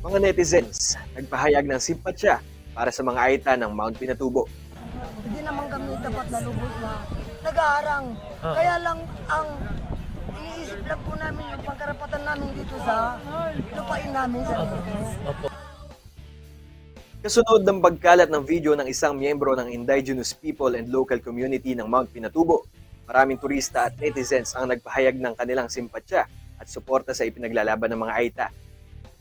Mga netizens, nagpahayag ng simpatsya para sa mga aita ng Mount Pinatubo. Hindi naman kami dapat nalubos na nag-aarang. Kaya lang ang iniisip lang po namin yung pagkarapatan namin dito sa lupain namin sa dito. Kasunod ng pagkalat ng video ng isang miyembro ng Indigenous People and Local Community ng Mount Pinatubo, maraming turista at netizens ang nagpahayag ng kanilang simpatsya at suporta sa ipinaglalaban ng mga aita.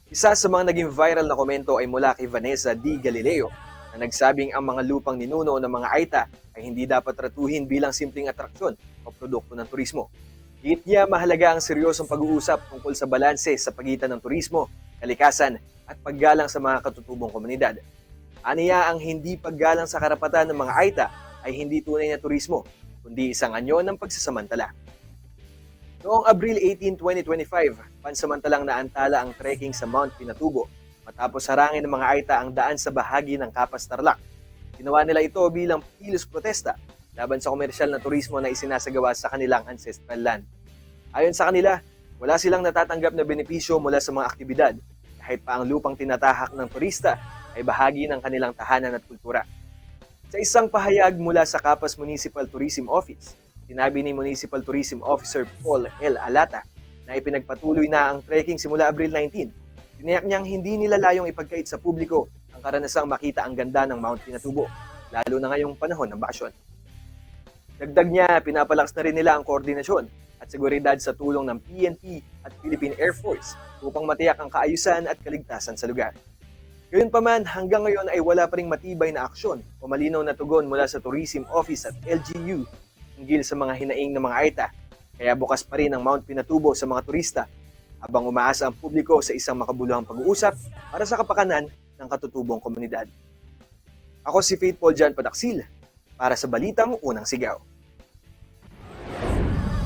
Isa sa mga naging viral na komento ay mula kay Vanessa D. Galileo na nagsabing ang mga lupang ninuno ng mga aita ay hindi dapat tratuhin bilang simpleng atraksyon o produkto ng turismo. Higit niya mahalaga ang seryosong pag-uusap tungkol sa balanse sa pagitan ng turismo, kalikasan at paggalang sa mga katutubong komunidad. Aniya ang hindi paggalang sa karapatan ng mga aita ay hindi tunay na turismo, kundi isang anyo ng pagsasamantala. Noong Abril 18, 2025, pansamantalang naantala ang trekking sa Mount Pinatubo matapos harangin ng mga aita ang daan sa bahagi ng Kapas Tarlac. Ginawa nila ito bilang kilos protesta laban sa komersyal na turismo na isinasagawa sa kanilang ancestral land. Ayon sa kanila, wala silang natatanggap na benepisyo mula sa mga aktibidad kahit pa ang lupang tinatahak ng turista ay bahagi ng kanilang tahanan at kultura. Sa isang pahayag mula sa Kapas Municipal Tourism Office, sinabi ni Municipal Tourism Officer Paul L. Alata na ipinagpatuloy na ang trekking simula Abril 19. Tiniyak niyang hindi nila layong ipagkait sa publiko ang karanasang makita ang ganda ng Mount Pinatubo, lalo na ngayong panahon ng bakasyon. Dagdag niya, pinapalakas na rin nila ang koordinasyon at seguridad sa tulong ng PNP at Philippine Air Force upang matiyak ang kaayusan at kaligtasan sa lugar. Gayunpaman, hanggang ngayon ay wala pa ring matibay na aksyon o malinaw na tugon mula sa Tourism Office at LGU hinggil sa mga hinaing ng mga aita, kaya bukas pa rin ang Mount Pinatubo sa mga turista habang umaasa ang publiko sa isang makabuluhang pag-uusap para sa kapakanan ng katutubong komunidad. Ako si Faith Paul Jan Padaksil para sa Balitang Unang Sigaw.